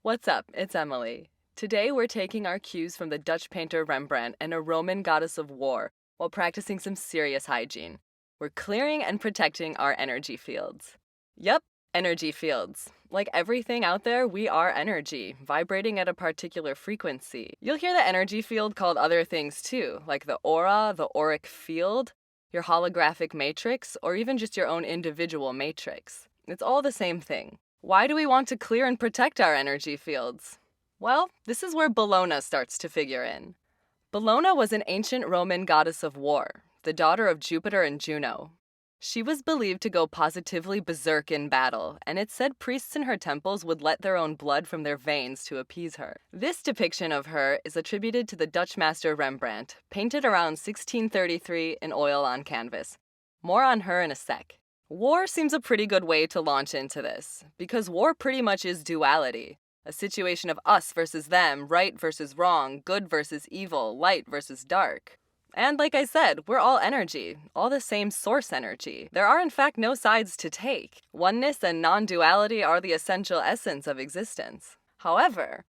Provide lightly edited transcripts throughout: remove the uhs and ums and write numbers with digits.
What's up? It's Emily. Today we're taking our cues from the Dutch painter Rembrandt and a Roman goddess of war while practicing some serious hygiene. We're clearing and protecting our energy fields. Yep, energy fields. Like everything out there, we are energy, vibrating at a particular frequency. You'll hear the energy field called other things too, like the aura, the auric field, your holographic matrix, or even just your own individual matrix. It's all the same thing. Why do we want to clear and protect our energy fields? Well, this is where Bellona starts to figure in. Bellona was an ancient Roman goddess of war, the daughter of Jupiter and Juno. She was believed to go positively berserk in battle, and it's said priests in her temples would let their own blood from their veins to appease her. This depiction of her is attributed to the Dutch master Rembrandt, painted around 1633 in oil on canvas. More on her in a sec. War seems a pretty good way to launch into this, because war pretty much is duality, a situation of us versus them, right versus wrong, good versus evil, light versus dark. And like I said, we're all energy, all the same source energy. There are in fact no sides to take. Oneness and non-duality are the essential essence of existence. However,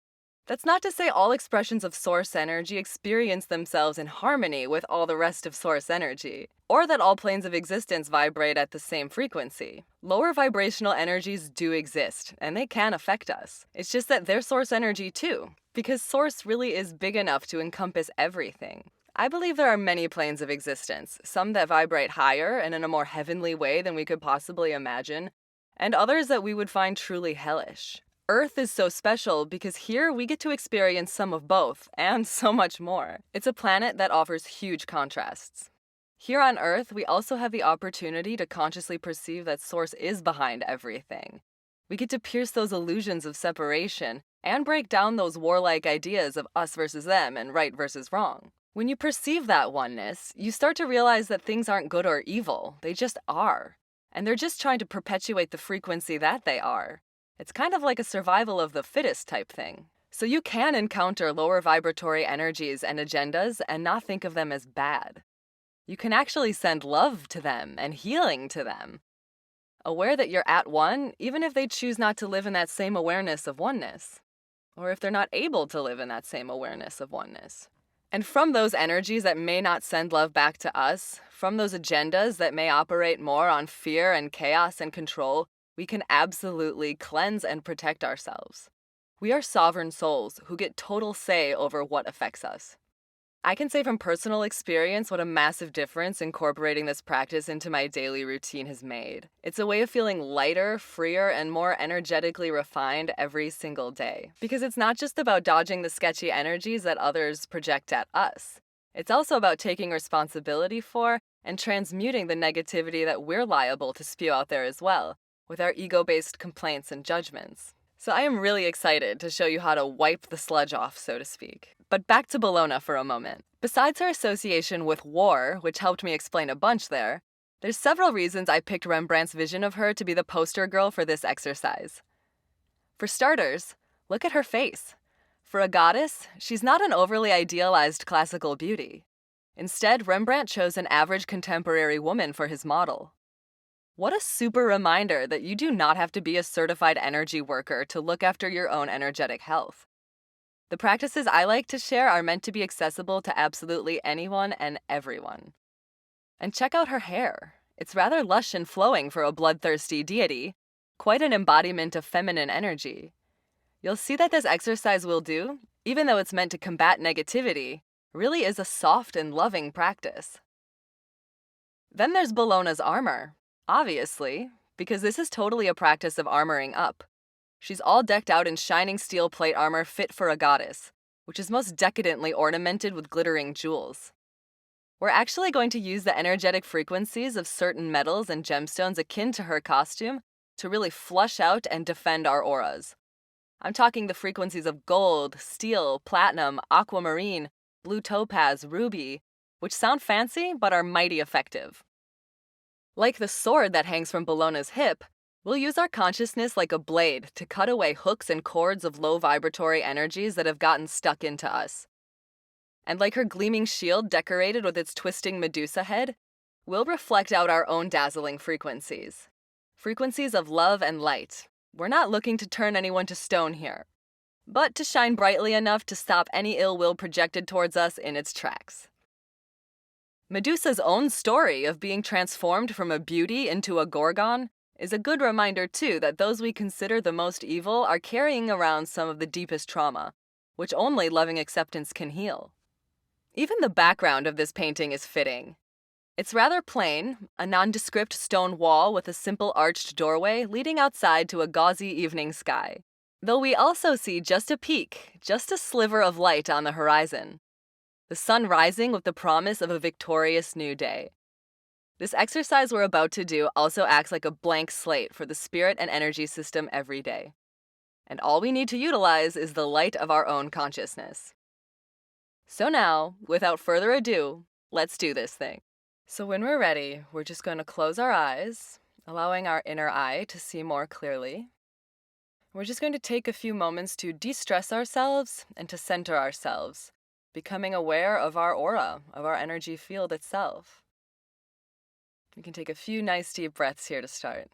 that's not to say all expressions of source energy experience themselves in harmony with all the rest of source energy, or that all planes of existence vibrate at the same frequency. Lower vibrational energies do exist, and they can affect us. It's just that they're source energy too, because source really is big enough to encompass everything. I believe there are many planes of existence, some that vibrate higher and in a more heavenly way than we could possibly imagine, and others that we would find truly hellish. Earth is so special because here we get to experience some of both, and so much more. It's a planet that offers huge contrasts. Here on Earth, we also have the opportunity to consciously perceive that Source is behind everything. We get to pierce those illusions of separation and break down those warlike ideas of us versus them and right versus wrong. When you perceive that oneness, you start to realize that things aren't good or evil, they just are. And they're just trying to perpetuate the frequency that they are. It's kind of like a survival of the fittest type thing. So you can encounter lower vibratory energies and agendas and not think of them as bad. You can actually send love to them and healing to them. Aware that you're at one, even if they choose not to live in that same awareness of oneness. Or if they're not able to live in that same awareness of oneness. And from those energies that may not send love back to us, from those agendas that may operate more on fear and chaos and control, we can absolutely cleanse and protect ourselves. We are sovereign souls who get total say over what affects us. I can say from personal experience what a massive difference incorporating this practice into my daily routine has made. It's a way of feeling lighter, freer, and more energetically refined every single day. Because it's not just about dodging the sketchy energies that others project at us. It's also about taking responsibility for and transmuting the negativity that we're liable to spew out there as well, with our ego-based complaints and judgments. So I am really excited to show you how to wipe the sludge off, so to speak. But back to Bellona for a moment. Besides her association with war, which helped me explain a bunch there's several reasons I picked Rembrandt's vision of her to be the poster girl for this exercise. For starters, look at her face. For a goddess, she's not an overly idealized classical beauty. Instead, Rembrandt chose an average contemporary woman for his model. What a super reminder that you do not have to be a certified energy worker to look after your own energetic health. The practices I like to share are meant to be accessible to absolutely anyone and everyone. And check out her hair. It's rather lush and flowing for a bloodthirsty deity, quite an embodiment of feminine energy. You'll see that this exercise will do, even though it's meant to combat negativity, really is a soft and loving practice. Then there's Bellona's armor. Obviously, because this is totally a practice of armoring up. She's all decked out in shining steel plate armor fit for a goddess, which is most decadently ornamented with glittering jewels. We're actually going to use the energetic frequencies of certain metals and gemstones akin to her costume to really flush out and defend our auras. I'm talking the frequencies of gold, steel, platinum, aquamarine, blue topaz, ruby, which sound fancy but are mighty effective. Like the sword that hangs from Bellona's hip, we'll use our consciousness like a blade to cut away hooks and cords of low vibratory energies that have gotten stuck into us. And like her gleaming shield decorated with its twisting Medusa head, we'll reflect out our own dazzling frequencies. Frequencies of love and light. We're not looking to turn anyone to stone here. but to shine brightly enough to stop any ill will projected towards us in its tracks. Medusa's own story of being transformed from a beauty into a gorgon is a good reminder, too, that those we consider the most evil are carrying around some of the deepest trauma, which only loving acceptance can heal. Even the background of this painting is fitting. It's rather plain, a nondescript stone wall with a simple arched doorway leading outside to a gauzy evening sky. Though we also see just a peak, just a sliver of light on the horizon. The sun rising with the promise of a victorious new day. This exercise we're about to do also acts like a blank slate for the spirit and energy system every day. And all we need to utilize is the light of our own consciousness. So now, without further ado, let's do this thing. So when we're ready, we're just going to close our eyes, allowing our inner eye to see more clearly. We're just going to take a few moments to de-stress ourselves and to center ourselves, becoming aware of our aura, of our energy field itself. We can take a few nice deep breaths here to start.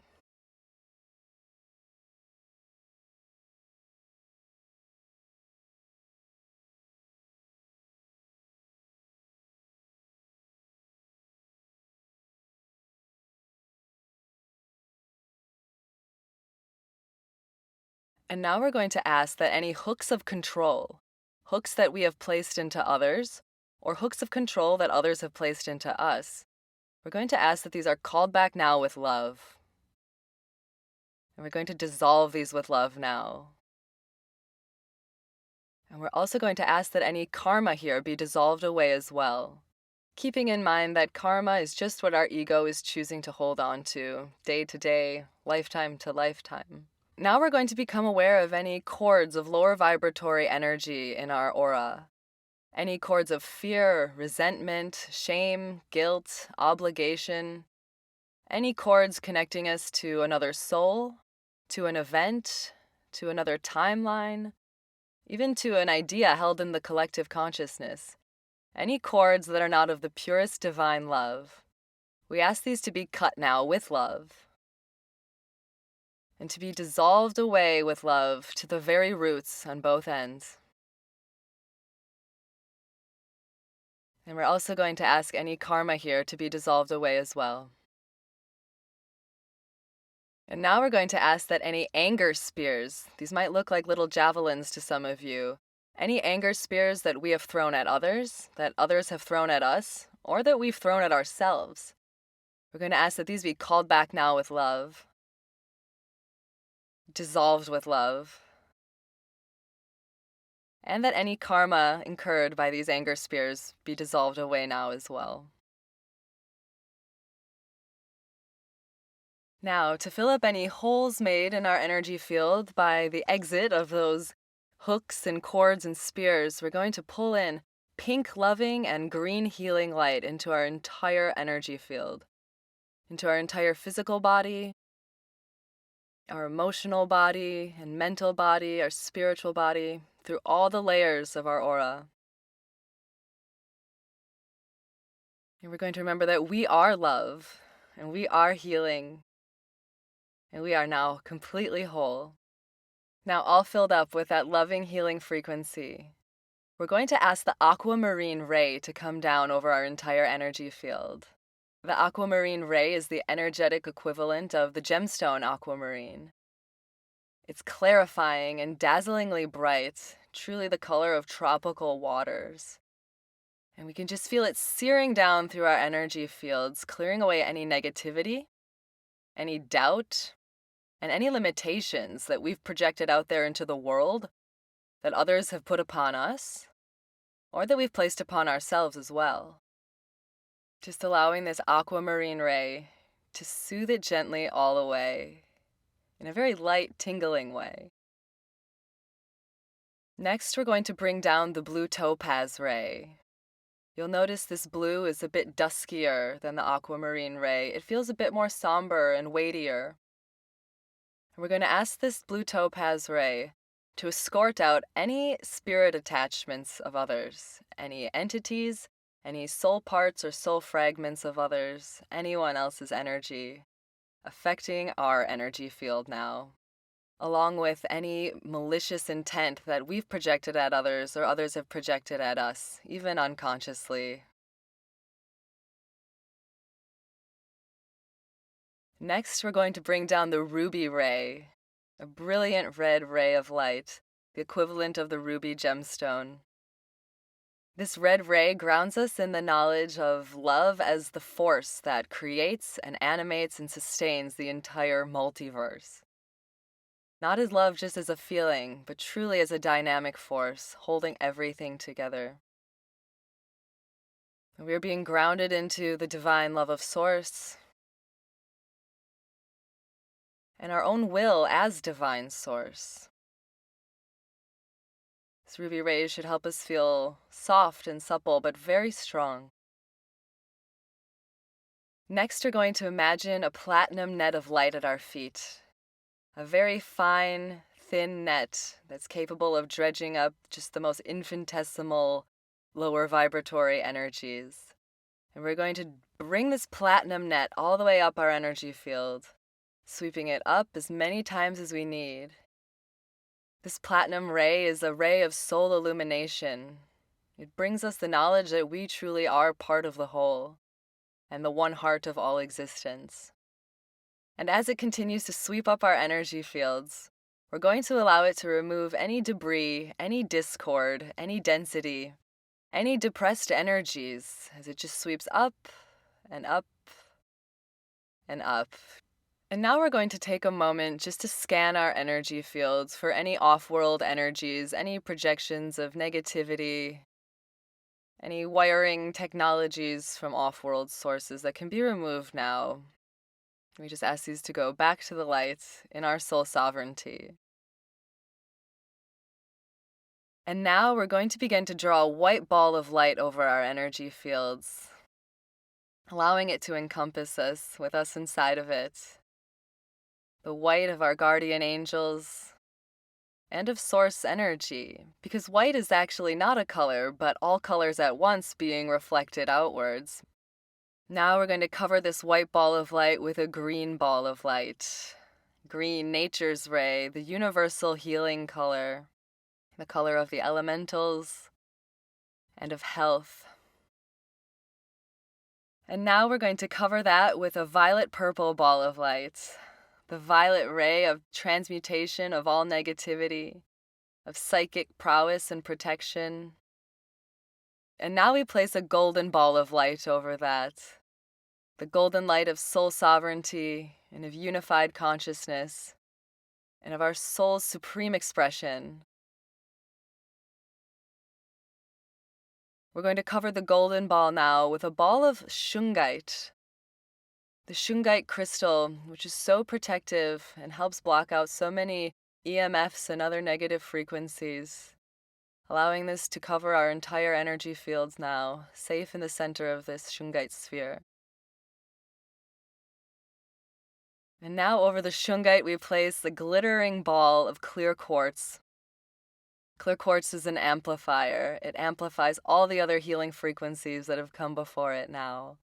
And now we're going to ask that any hooks of control, hooks that we have placed into others, or hooks of control that others have placed into us, we're going to ask that these are called back now with love. And we're going to dissolve these with love now. And we're also going to ask that any karma here be dissolved away as well, keeping in mind that karma is just what our ego is choosing to hold on to, day to day, lifetime to lifetime. Now we're going to become aware of any cords of lower vibratory energy in our aura. Any cords of fear, resentment, shame, guilt, obligation. Any cords connecting us to another soul, to an event, to another timeline, even to an idea held in the collective consciousness. Any cords that are not of the purest divine love. We ask these to be cut now with love, and to be dissolved away with love to the very roots on both ends. And we're also going to ask any karma here to be dissolved away as well. And now we're going to ask that any anger spears, these might look like little javelins to some of you, any anger spears that we have thrown at others, that others have thrown at us, or that we've thrown at ourselves, we're going to ask that these be called back now with love, dissolved with love, and that any karma incurred by these anger spears be dissolved away now as well. Now, to fill up any holes made in our energy field by the exit of those hooks and cords and spears, we're going to pull in pink loving and green healing light into our entire energy field, into our entire physical body, our emotional body and mental body, our spiritual body, through all the layers of our aura. And we're going to remember that we are love, and we are healing, and we are now completely whole. Now all filled up with that loving, healing frequency. We're going to ask the aquamarine ray to come down over our entire energy field. The aquamarine ray is the energetic equivalent of the gemstone aquamarine. It's clarifying and dazzlingly bright, truly the color of tropical waters. And we can just feel it searing down through our energy fields, clearing away any negativity, any doubt, and any limitations that we've projected out there into the world that others have put upon us, or that we've placed upon ourselves as well. Just allowing this aquamarine ray to soothe it gently all away in a very light, tingling way. Next, we're going to bring down the blue topaz ray. You'll notice this blue is a bit duskier than the aquamarine ray. It feels a bit more somber and weightier. And we're going to ask this blue topaz ray to escort out any spirit attachments of others, any entities, any soul parts or soul fragments of others, anyone else's energy, affecting our energy field now. along with any malicious intent that we've projected at others or others have projected at us, even unconsciously. Next, we're going to bring down the ruby ray, a brilliant red ray of light, the equivalent of the ruby gemstone. This red ray grounds us in the knowledge of love as the force that creates and animates and sustains the entire multiverse. Not as love just as a feeling, but truly as a dynamic force, holding everything together. We're being grounded into the divine love of Source and our own will as divine Source. This ruby ray should help us feel soft and supple, but very strong. Next, we're going to imagine a platinum net of light at our feet. A very fine, thin net that's capable of dredging up just the most infinitesimal, lower vibratory energies. And we're going to bring this platinum net all the way up our energy field, sweeping it up as many times as we need. This platinum ray is a ray of soul illumination. It brings us the knowledge that we truly are part of the whole and the one heart of all existence. And as it continues to sweep up our energy fields, we're going to allow it to remove any debris, any discord, any density, any depressed energies as it just sweeps up and up and up. And now we're going to take a moment just to scan our energy fields for any off-world energies, any projections of negativity, any wiring technologies from off-world sources that can be removed now. We just ask these to go back to the light in our soul sovereignty. And now we're going to begin to draw a white ball of light over our energy fields, allowing it to encompass us, with us inside of it. The white of our guardian angels and of source energy, because white is actually not a color, but all colors at once being reflected outwards. Now we're going to cover this white ball of light with a green ball of light. Green, nature's ray, the universal healing color, the color of the elementals and of health. And now we're going to cover that with a violet-purple ball of light, the violet ray of transmutation of all negativity, of psychic prowess and protection. And now we place a golden ball of light over that, the golden light of soul sovereignty and of unified consciousness and of our soul's supreme expression. We're going to cover the golden ball now with a ball of shungite, the shungite crystal, which is so protective and helps block out so many EMFs and other negative frequencies, allowing this to cover our entire energy fields now, safe in the center of this shungite sphere. And now over the shungite we place the glittering ball of clear quartz. Clear quartz is an amplifier. It amplifies all the other healing frequencies that have come before it now.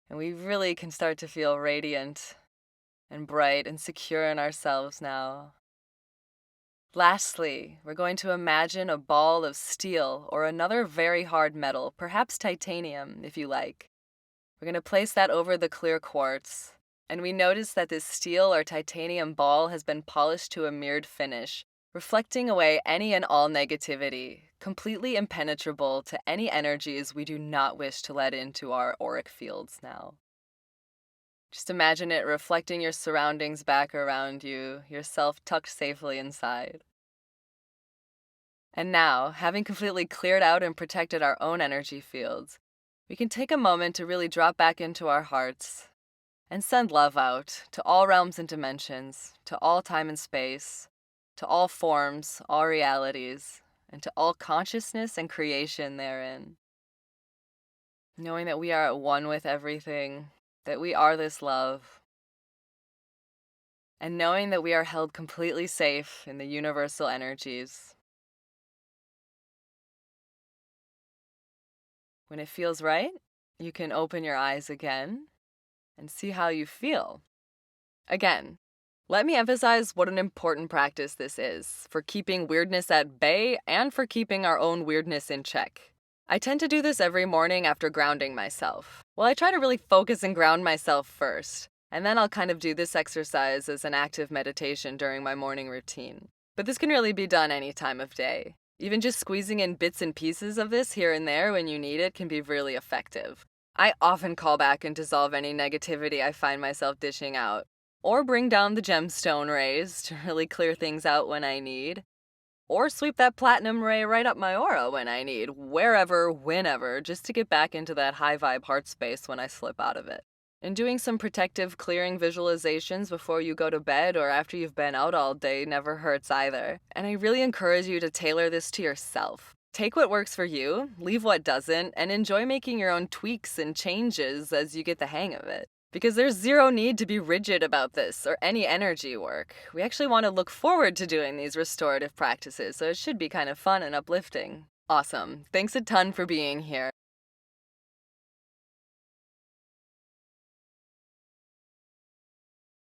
And we really can start to feel radiant and bright and secure in ourselves now. Lastly, we're going to imagine a ball of steel or another very hard metal, perhaps titanium if you like. We're going to place that over the clear quartz. And we notice that this steel or titanium ball has been polished to a mirrored finish, reflecting away any and all negativity, completely impenetrable to any energies we do not wish to let into our auric fields now. Just imagine it reflecting your surroundings back around you, yourself tucked safely inside. And now, having completely cleared out and protected our own energy fields, we can take a moment to really drop back into our hearts and send love out to all realms and dimensions, to all time and space, to all forms, all realities, and to all consciousness and creation therein. Knowing that we are at one with everything, that we are this love, and knowing that we are held completely safe in the universal energies. When it feels right, you can open your eyes again and see how you feel. Again, Let me emphasize what an important practice this is for keeping weirdness at bay and for keeping our own weirdness in check. I tend to do this every morning after grounding myself. Well, I try to really focus and ground myself first, and then I'll kind of do this exercise as an active meditation during my morning routine. But this can really be done any time of day. Even just squeezing in bits and pieces of this here and there when you need it can be really effective. I often call back and dissolve any negativity I find myself dishing out, or bring down the gemstone rays to really clear things out when I need, or sweep that platinum ray right up my aura when I need, wherever, whenever, just to get back into that high vibe heart space when I slip out of it. And doing some protective clearing visualizations before you go to bed or after you've been out all day never hurts either. And I really encourage you to tailor this to yourself. Take what works for you, leave what doesn't, and enjoy making your own tweaks and changes as you get the hang of it. Because there's zero need to be rigid about this or any energy work. We actually want to look forward to doing these restorative practices, so it should be kind of fun and uplifting. Awesome. Thanks a ton for being here.